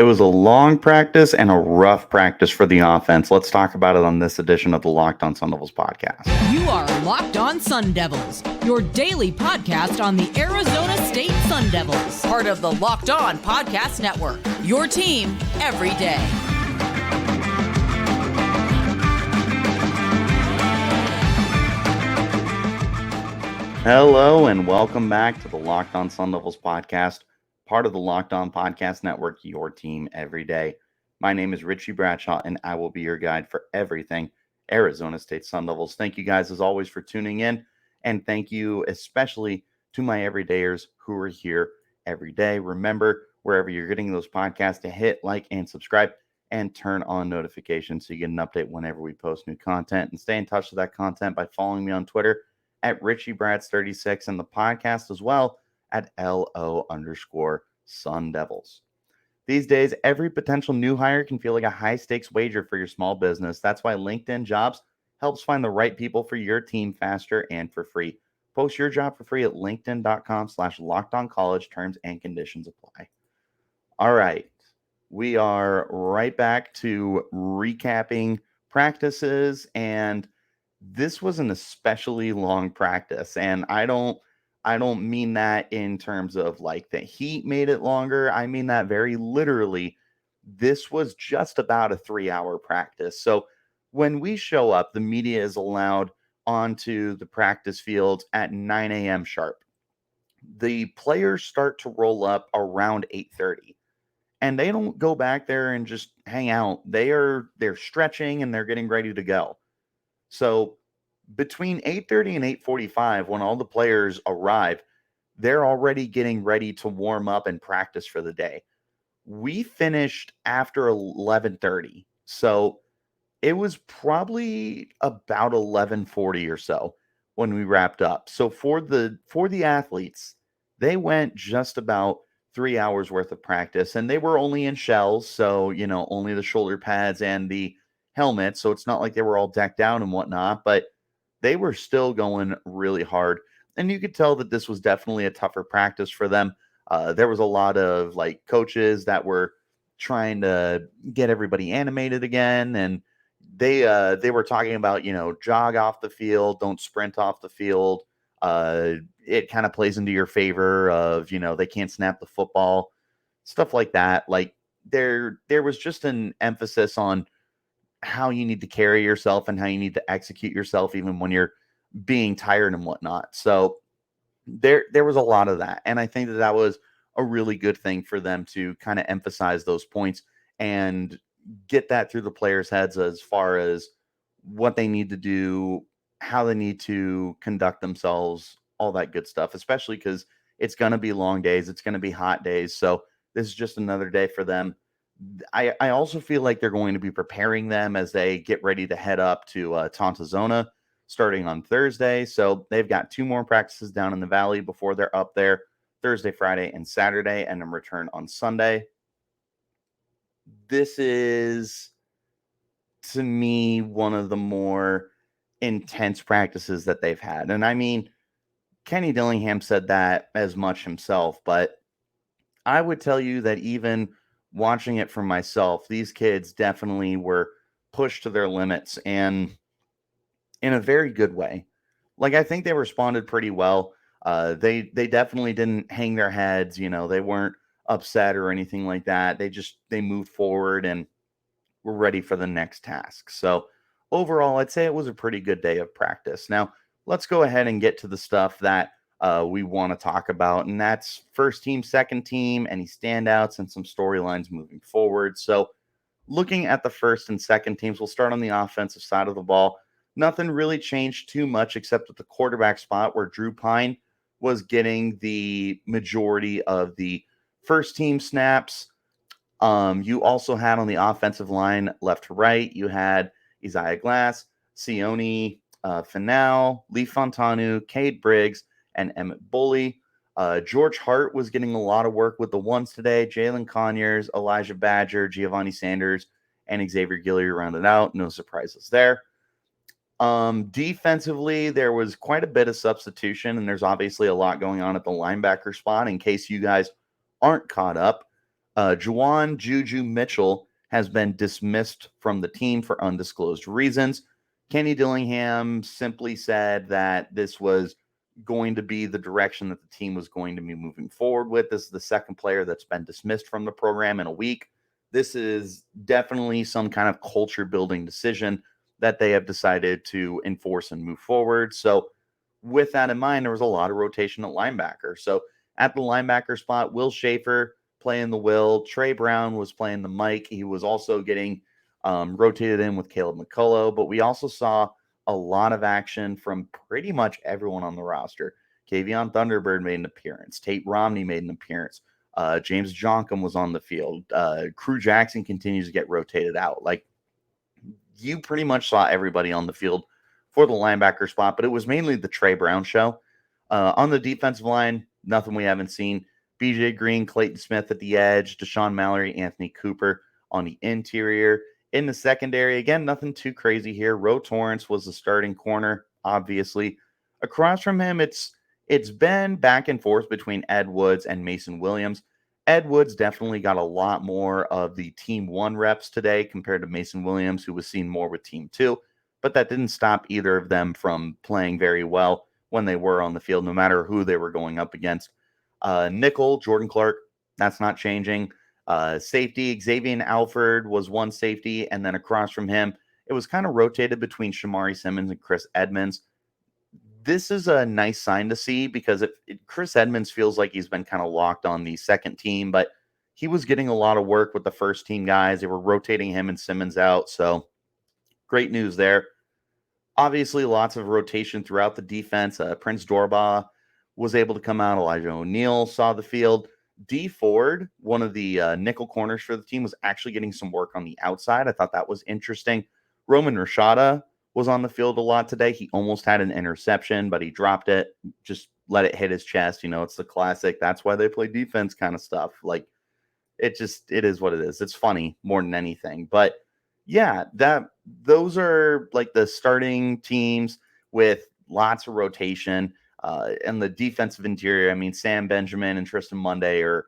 It was a long practice and a rough practice for the offense. Let's talk about it on this edition of the Locked On Sun Devils podcast. You are Locked On Sun Devils, your daily podcast on the Arizona State Sun Devils. Part of the Locked On Podcast Network, your team every day. Hello and welcome back to the Locked On Sun Devils podcast, part of the Locked On Podcast Network, your team every day. My name is Richie Bradshaw, and I will be your guide for everything Arizona State Sun Devils. Thank you guys, as always, for tuning in, and thank you especially to my everydayers who are here every day. Remember, wherever you're getting those podcasts, to hit like and subscribe and turn on notifications so you get an update whenever we post new content, and stay in touch with that content by following me on Twitter at RichieBrads36 and the podcast as well at LO_Sun Devils. These days, every potential new hire can feel like a high-stakes wager for your small business. That's why LinkedIn Jobs helps find the right people for your team faster and for free. Post your job for free at linkedin.com/lockedoncollege. Terms and conditions apply. All right. We are right back to recapping practices, and this was an especially long practice, and I don't mean that in terms of like the heat made it longer. I mean that very literally. This was just about a 3-hour practice. So when we show up, the media is allowed onto the practice field at 9 a.m. sharp. The players start to roll up around 8:30. And they don't go back there and just hang out. They're stretching and they're getting ready to go. So between 8:30 and 8:45, when all the players arrive, they're already getting ready to warm up and practice for the day. We finished after 11:30. So it was probably about 11:40 or so when we wrapped up. So for the athletes, they went just about 3 hours worth of practice, and they were only in shells. So, only the shoulder pads and the helmet. So it's not like they were all decked out and whatnot, but they were still going really hard. And you could tell that this was definitely a tougher practice for them. There was a lot of like coaches that were trying to get everybody animated again. And they were talking about, jog off the field, don't sprint off the field. It kind of plays into your favor of, they can't snap the football, stuff like that. Like there was just an emphasis on how you need to carry yourself and how you need to execute yourself, even when you're being tired and whatnot. So there was a lot of that. And I think that was a really good thing for them to kind of emphasize those points and get that through the players' heads as far as what they need to do, how they need to conduct themselves, all that good stuff, especially because it's going to be long days. It's going to be hot days. So this is just another day for them. I also feel like they're going to be preparing them as they get ready to head up to Tontozona starting on Thursday. So they've got 2 more practices down in the valley before they're up there Thursday, Friday, and Saturday, and then return on Sunday. This is, to me, one of the more intense practices that they've had. And I mean, Kenny Dillingham said that as much himself, but I would tell you that even watching it from myself, these kids definitely were pushed to their limits, and in a very good way. Like, I think they responded pretty well. They definitely didn't hang their heads. They weren't upset or anything like that. They moved forward and were ready for the next task. So overall, I'd say it was a pretty good day of practice. Now, let's go ahead and get to the stuff that we want to talk about, and that's first team, second team, any standouts, and some storylines moving forward. So looking at the first and second teams, we'll start on the offensive side of the ball. Nothing really changed too much except at the quarterback spot, where Drew Pine was getting the majority of the first team snaps. You also had on the offensive line, left to right, you had Isaiah Glass, Sione Finau, Lee Fontanu, Cade Briggs, and Emmett Bully. George Hart was getting a lot of work with the ones today. Jalen Conyers, Elijah Badger, Giovanni Sanders, and Xavier Guillory rounded out. No surprises there. Defensively, there was quite a bit of substitution, and there's obviously a lot going on at the linebacker spot. In case you guys aren't caught up, Juwan Juju Mitchell has been dismissed from the team for undisclosed reasons. Kenny Dillingham simply said that this was going to be the direction that the team was going to be moving forward with. This is the second player that's been dismissed from the program in a week. This is definitely some kind of culture building decision that they have decided to enforce and move forward. So, with that in mind, there was a lot of rotation at linebacker. So, at the linebacker spot, Will Schaefer playing the Will. Trey Brown was playing the Mike. He was also getting rotated in with Caleb McCullough. But we also saw a lot of action from pretty much everyone on the roster. Kavion Thunderbird made an appearance. Tate Romney made an appearance. James Jonkum was on the field. Crew Jackson continues to get rotated out. Like, you pretty much saw everybody on the field for the linebacker spot, but it was mainly the Trey Brown show. On the defensive line, nothing we haven't seen. BJ Green, Clayton Smith at the edge, Deshaun Mallory, Anthony Cooper on the interior. In the secondary, again, nothing too crazy here. Ro Torrance was the starting corner, obviously. Across from him, it's been back and forth between Ed Woods and Mason Williams. Ed Woods definitely got a lot more of the Team 1 reps today compared to Mason Williams, who was seen more with Team 2. But that didn't stop either of them from playing very well when they were on the field, no matter who they were going up against. Nickel, Jordan Clark, that's not changing. Safety, Xavier Alford was one safety, and then across from him, it was kind of rotated between Shamari Simmons and Chris Edmonds. This is a nice sign to see because Chris Edmonds feels like he's been kind of locked on the second team, but he was getting a lot of work with the first team guys. They were rotating him and Simmons out, so great news there. Obviously, lots of rotation throughout the defense. Prince Dorbaugh was able to come out. Elijah O'Neal saw the field. D Ford, one of the nickel corners for the team, was actually getting some work on the outside. I thought that was interesting. Roman Rashada was on the field a lot today. He almost had an interception, but he dropped it, just let it hit his chest. It's the classic, that's why they play defense kind of stuff. Like, it is what it is. It's funny more than anything. But yeah, those are like the starting teams with lots of rotation. And the defensive interior, I mean, Sam Benjamin and Tristan Monday are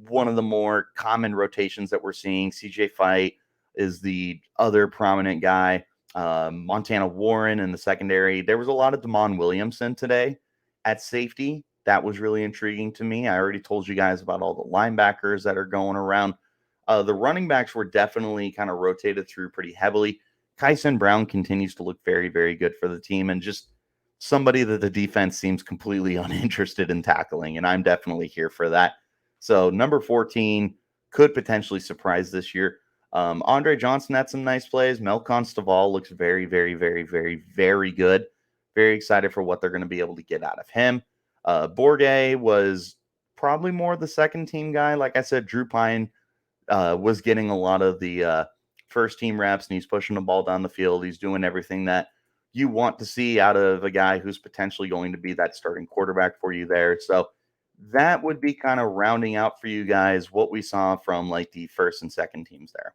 one of the more common rotations that we're seeing. CJ Fight is the other prominent guy. Montana Warren in the secondary. There was a lot of Damon Williamson today at safety. That was really intriguing to me. I already told you guys about all the linebackers that are going around. The running backs were definitely kind of rotated through pretty heavily. Kyson Brown continues to look very, very good for the team and just somebody that the defense seems completely uninterested in tackling, and I'm definitely here for that. So number 14 could potentially surprise this year. Andre Johnson had some nice plays. Melcon Staval looks very, very, very, very, very good. Very excited for what they're going to be able to get out of him. Bourget was probably more the second team guy. Like I said, Drew Pine was getting a lot of the first team reps, and he's pushing the ball down the field. He's doing everything that you want to see out of a guy who's potentially going to be that starting quarterback for you there. So that would be kind of rounding out for you guys what we saw from like the first and second teams there.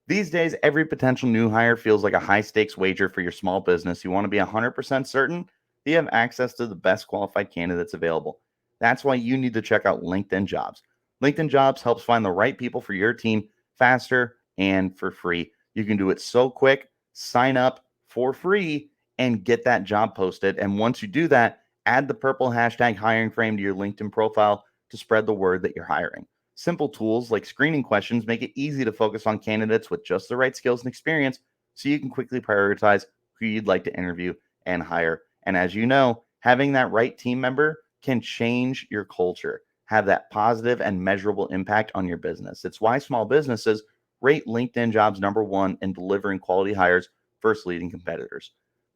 These days, every potential new hire feels like a high-stakes wager for your small business. You want to be 100% certain that you have access to the best qualified candidates available. That's why you need to check out LinkedIn Jobs. LinkedIn Jobs helps find the right people for your team faster and for free. You can do it so quick. Sign up for free and get that job posted. And once you do that, add the purple hashtag hiring frame to your LinkedIn profile to spread the word that you're hiring. Simple tools like screening questions make it easy to focus on candidates with just the right skills and experience so you can quickly prioritize who you'd like to interview and hire. And as you know, having that right team member can change your culture, have that positive and measurable impact on your business. It's why small businesses rate LinkedIn Jobs number one in delivering quality hires versus leading competitors.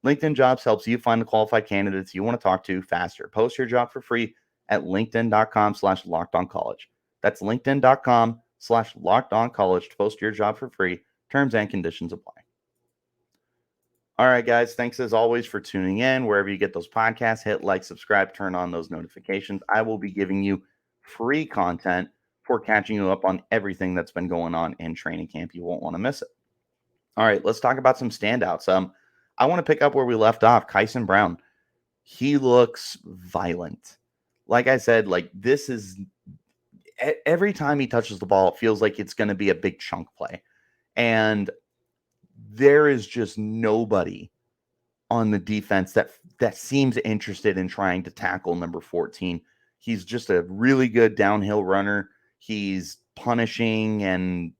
LinkedIn Jobs helps you find the qualified candidates you want to talk to faster. Post your job for free at linkedin.com/lockedoncollege. That's linkedin.com/lockedoncollege to post your job for free. Terms and conditions apply. All right, guys. Thanks as always for tuning in. Wherever you get those podcasts, hit like, subscribe, turn on those notifications. I will be giving you free content for catching you up on everything that's been going on in training camp. You won't want to miss it. All right, let's talk about some standouts. I want to pick up where we left off. Kyson Brown. He looks violent. Like I said, like this is every time he touches the ball, it feels like it's going to be a big chunk play. And there is just nobody on the defense that seems interested in trying to tackle number 14. He's just a really good downhill runner. He's punishing and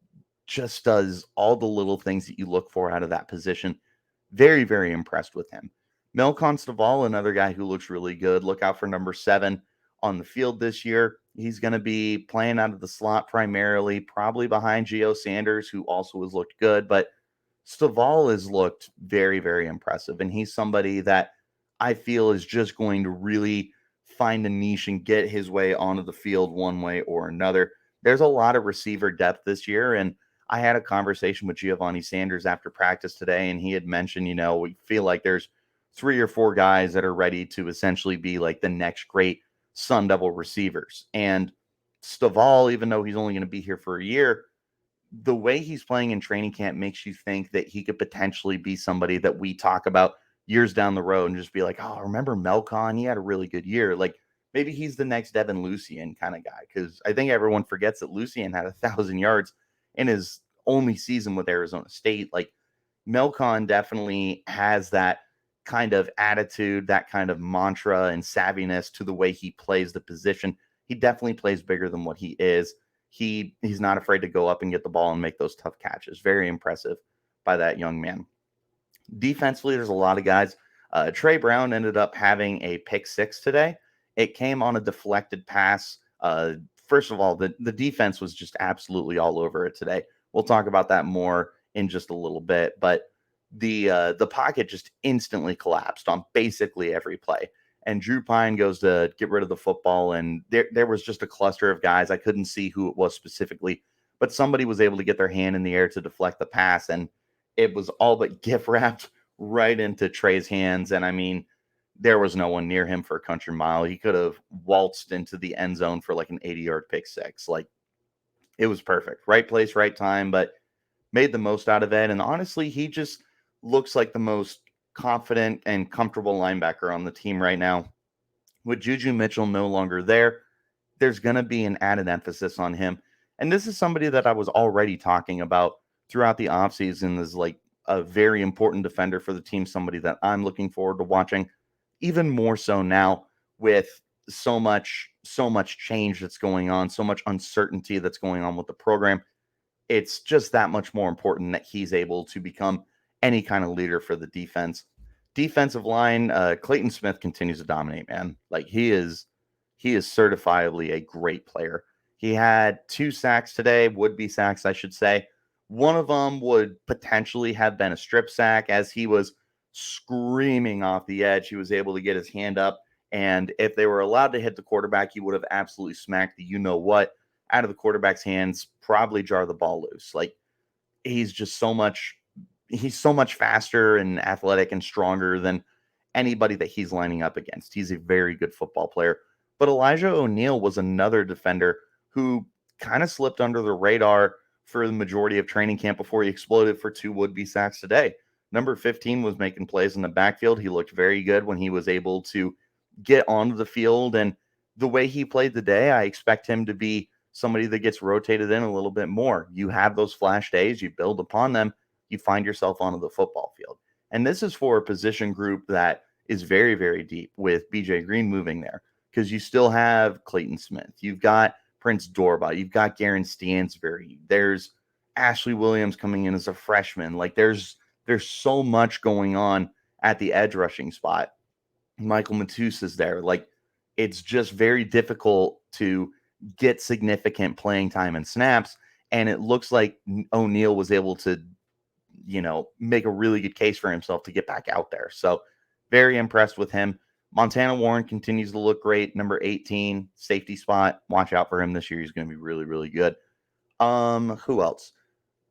just does all the little things that you look for out of that position. Very, very impressed with him. Mel Constable, another guy who looks really good. Look out for number 7 on the field this year. He's going to be playing out of the slot primarily, probably behind Geo Sanders, who also has looked good. But Stovall has looked very, very impressive. And he's somebody that I feel is just going to really find a niche and get his way onto the field one way or another. There's a lot of receiver depth this year. And I had a conversation with Giovanni Sanders after practice today, and he had mentioned, we feel like there's 3 or 4 guys that are ready to essentially be like the next great Sun Devil receivers. And Stovall, even though he's only going to be here for a year, the way he's playing in training camp makes you think that he could potentially be somebody that we talk about years down the road and just be like, oh, remember Melcon? He had a really good year. Like maybe he's the next Devin Lucien kind of guy. Because I think everyone forgets that Lucien had 1,000 yards in his only season with Arizona State. Like Melcon definitely has that kind of attitude, that kind of mantra and savviness to the way he plays the position. He definitely plays bigger than what he is. He's not afraid to go up and get the ball and make those tough catches. Very impressive by that young man. Defensively, there's a lot of guys. Trey Brown ended up having a pick 6 today. It came on a deflected pass. First of all, the defense was just absolutely all over it today. We'll talk about that more in just a little bit. But the pocket just instantly collapsed on basically every play. And Drew Pine goes to get rid of the football, and there was just a cluster of guys. I couldn't see who it was specifically, but somebody was able to get their hand in the air to deflect the pass, and it was all but gift wrapped right into Trey's hands. And I mean, there was no one near him for a country mile. He could have waltzed into the end zone for like an 80-yard pick 6. Like it was perfect. Right place, right time, but made the most out of it. And honestly, he just looks like the most confident and comfortable linebacker on the team right now. With Juju Mitchell no longer there, there's going to be an added emphasis on him. And this is somebody that I was already talking about throughout the offseason as like a very important defender for the team, somebody that I'm looking forward to watching even more so now with so much change that's going on, so much uncertainty that's going on with the program. It's just that much more important that he's able to become any kind of leader for the defense. Defensive line, Clayton Smith continues to dominate, man. Like he is certifiably a great player. He had 2 sacks today, would-be sacks, I should say. One of them would potentially have been a strip sack as he was screaming off the edge. He was able to get his hand up, and if they were allowed to hit the quarterback, he would have absolutely smacked the you-know-what out of the quarterback's hands, probably jar the ball loose. Like he's so much faster and athletic and stronger than anybody that he's lining up against. He's a very good football player. But Elijah O'Neal was another defender who kind of slipped under the radar for the majority of training camp before he exploded for 2 would-be sacks today. Number 15 was making plays in the backfield. He looked very good when he was able to get onto the field. And the way he played today, I expect him to be somebody that gets rotated in a little bit more. You have those flash days, you build upon them, you find yourself onto the football field. And this is for a position group that is very, very deep with BJ Green moving there because you still have Clayton Smith. You've got Prince Dorba. You've got Garen Stansbury. There's Ashley Williams coming in as a freshman. Like there's so much going on at the edge rushing spot. Michael Matus is there. Like it's just very difficult to get significant playing time and snaps. And it looks like O'Neal was able to, make a really good case for himself to get back out there. So very impressed with him. Montana Warren continues to look great. Number 18, safety spot. Watch out for him this year. He's going to be really, really good. Who else?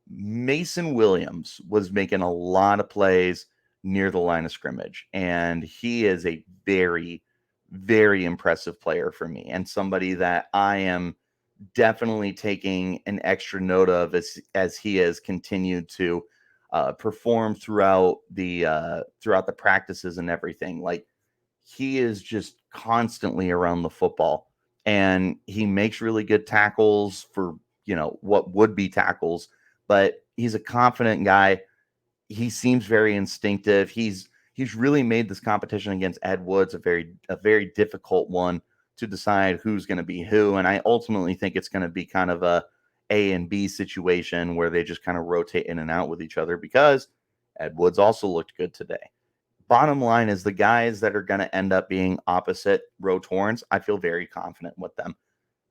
Mason Williams was making a lot of plays near the line of scrimmage, and he is a very, very impressive player for me and somebody that I am definitely taking an extra note of as he has continued to perform throughout the practices and everything. Like he is just constantly around the football and he makes really good tackles for, what would be tackles, but he's a confident guy. He seems very instinctive. He's really made this competition against Ed Woods a very difficult one to decide who's going to be who, and I ultimately think it's going to be kind of A and B situation where they just kind of rotate in and out with each other, because Ed Woods also looked good today. Bottom line is, the guys that are going to end up being opposite Rotorns, I feel very confident with them.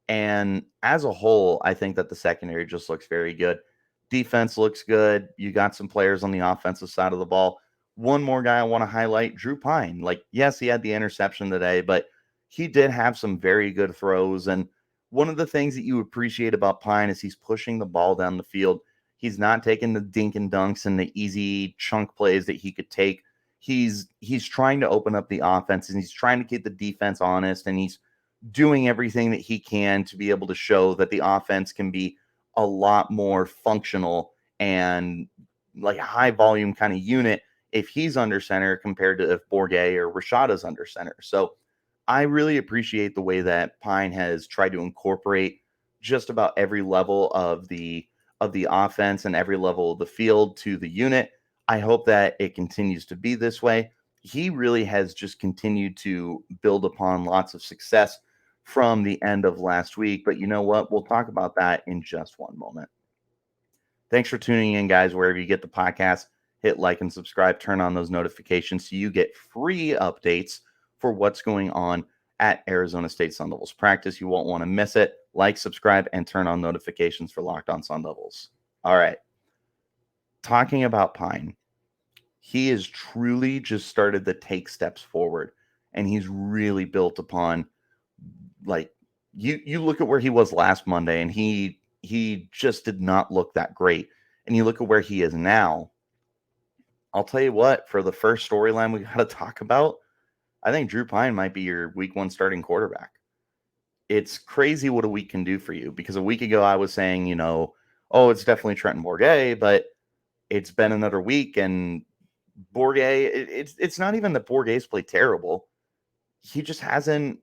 And as a whole, I think that the secondary just looks very good. Defense looks good. You got some players on the offensive side of the ball. One more guy I want to highlight, Drew Pine. Like, yes, he had the interception today, but he did have some very good throws. And one of the things that you appreciate about Pine is he's pushing the ball down the field. He's not taking the dink and dunks and the easy chunk plays that he could take. He's trying to open up the offense, and he's trying to keep the defense honest, and he's doing everything that he can to be able to show that the offense can be a lot more functional and like a high volume kind of unit if he's under center compared to if Bourget or Rashada's under center. So I really appreciate the way that Pine has tried to incorporate just about every level of the offense and every level of the field to the unit. I hope that it continues to be this way. He really has just continued to build upon lots of success from the end of last week. But you know what? We'll talk about that in just one moment. Thanks for tuning in, guys. Wherever you get the podcast, hit like and subscribe, turn on those notifications so you get free updates for what's going on at Arizona State Sun Devils practice. You won't want to miss it. Like, subscribe, and turn on notifications for Locked On Sun Devils. All right. Talking about Pine, he has truly just started to take steps forward, and he's really built upon, like, you look at where he was last Monday, and he just did not look that great. And you look at where he is now. I'll tell you what, for the first storyline we got to talk about, I think Drew Pine might be your week one starting quarterback. It's crazy what a week can do for you, because a week ago I was saying, it's definitely Trenton Bourget, but it's been another week, and Bourget, it's not even that Bourget's played terrible. He just hasn't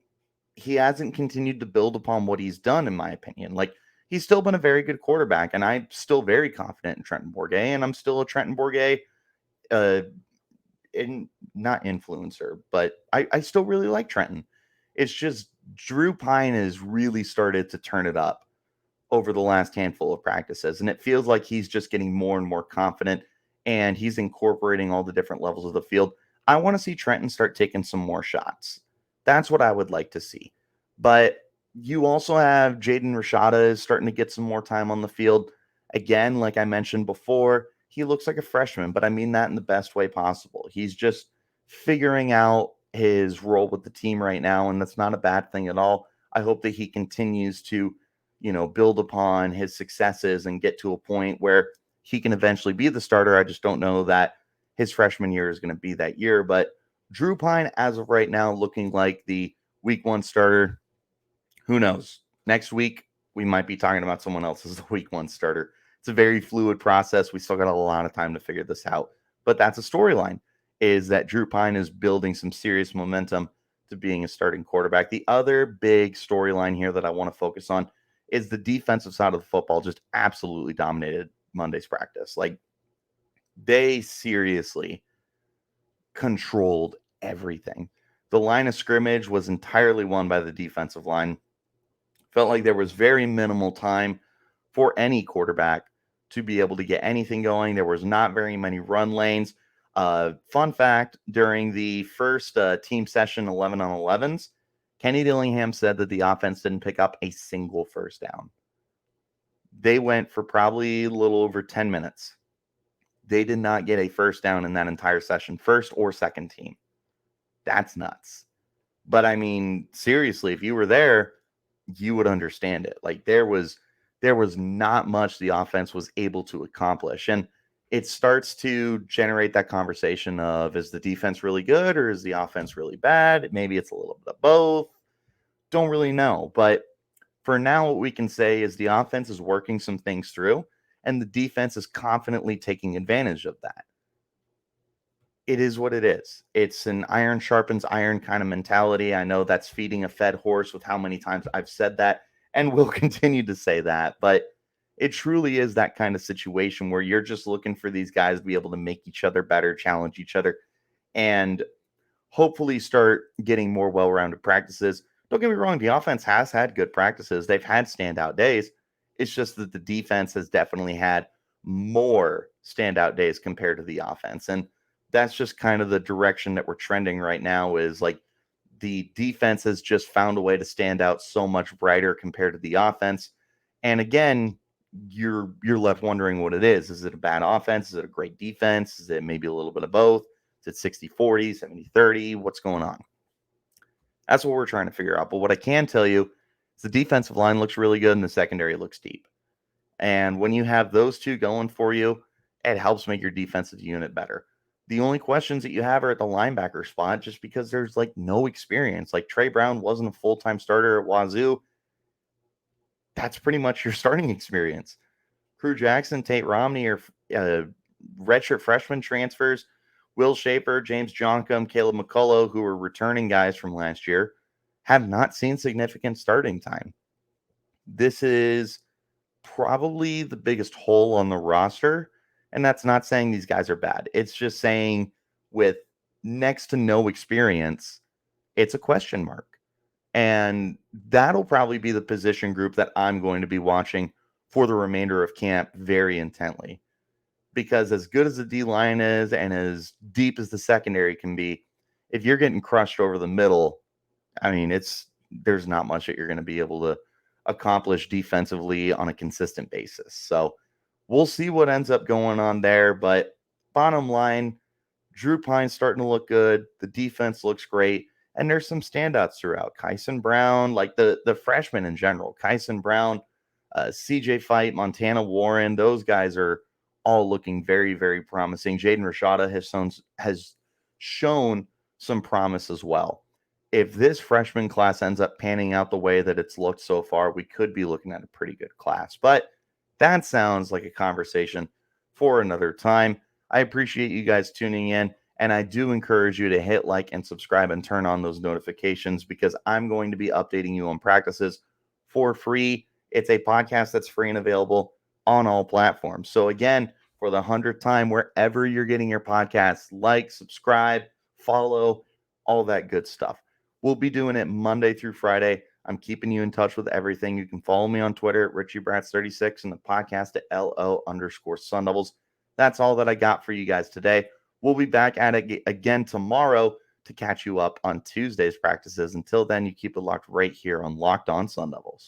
continued to build upon what he's done, in my opinion. Like, he's still been a very good quarterback, and I'm still very confident in Trenton Bourget, and I'm still a Trenton Bourget not influencer, but I still really like Trenton. It's just Drew Pine has really started to turn it up over the last handful of practices, and it feels like he's just getting more and more confident, and he's incorporating all the different levels of the field. I want to see Trenton start taking some more shots. That's what I would like to see. But you also have Jaden Rashada is starting to get some more time on the field. Again, like I mentioned before, he looks like a freshman, but I mean that in the best way possible. He's just figuring out his role with the team right now, and that's not a bad thing at all. I hope that he continues to, build upon his successes and get to a point where he can eventually be the starter. I just don't know that his freshman year is going to be that year. But Drew Pine, as of right now, looking like the week one starter. Who knows? Next week, we might be talking about someone else as the week one starter. It's a very fluid process. We still got a lot of time to figure this out. But that's a storyline, is that Drew Pine is building some serious momentum to being a starting quarterback. The other big storyline here that I want to focus on is the defensive side of the football just absolutely dominated Monday's practice. Like, they seriously controlled everything. The line of scrimmage was entirely won by the defensive line. Felt like there was very minimal time for any quarterback to be able to get anything going. There was not very many run lanes. Fun fact, during the first team session 11 on 11s, Kenny Dillingham said that the offense didn't pick up a single first down. They went for probably a little over 10 minutes. They did not get a first down in that entire session, first or second team. That's nuts. But I mean, seriously, if you were there, you would understand it. Like, there was not much the offense was able to accomplish. And it starts to generate that conversation of, is the defense really good or is the offense really bad? Maybe it's a little bit of both. Don't really know. But for now, what we can say is the offense is working some things through, and the defense is confidently taking advantage of that. it is what it is. It's an iron sharpens iron kind of mentality. I know that's feeding a fed horse with how many times I've said that and will continue to say that, but it truly is that kind of situation where you're just looking for these guys to be able to make each other better, challenge each other, and hopefully start getting more well-rounded practices. Don't get me wrong, the offense has had good practices. They've had standout days. It's just that the defense has definitely had more standout days compared to the offense. And that's just kind of the direction that we're trending right now, is like the defense has just found a way to stand out so much brighter compared to the offense. And again, you're left wondering what it is. Is it a bad offense? Is it a great defense? Is it maybe a little bit of both? Is it 60-40, 70-30? What's going on? That's what we're trying to figure out. But what I can tell you is the defensive line looks really good and the secondary looks deep. And when you have those two going for you, it helps make your defensive unit better. The only questions that you have are at the linebacker spot, just because there's like no experience. Like Trey Brown wasn't a full-time starter at Wazoo. That's pretty much your starting experience. Crew Jackson, Tate Romney are redshirt freshman transfers. Will Schaefer, James Joncom, Caleb McCullough, who are returning guys from last year, have not seen significant starting time. This is probably the biggest hole on the roster. And that's not saying these guys are bad. It's just saying with next to no experience, it's a question mark. And that'll probably be the position group that I'm going to be watching for the remainder of camp very intently. Because as good as the D-line is and as deep as the secondary can be, if you're getting crushed over the middle, I mean, there's not much that you're going to be able to accomplish defensively on a consistent basis. So we'll see what ends up going on there. But bottom line, Drew Pine's starting to look good. The defense looks great. And there's some standouts throughout. Kyson Brown, like the freshmen in general. Kyson Brown, CJ Fight, Montana Warren, those guys are all looking very, very promising. Jaden Rashada has shown some promise as well. If this freshman class ends up panning out the way that it's looked so far, we could be looking at a pretty good class. But that sounds like a conversation for another time. I appreciate you guys tuning in, and I do encourage you to hit like and subscribe and turn on those notifications, because I'm going to be updating you on practices for free. It's a podcast that's free and available on all platforms. So again, for the 100th time, wherever you're getting your podcasts, like, subscribe, follow, all that good stuff. We'll be doing it Monday through Friday. I'm keeping you in touch with everything. You can follow me on Twitter at RichieBrats36 and the podcast at LO_Sun Devils. That's all that I got for you guys today. We'll be back at it again tomorrow to catch you up on Tuesday's practices. Until then, you keep it locked right here on Locked On Sun Devils.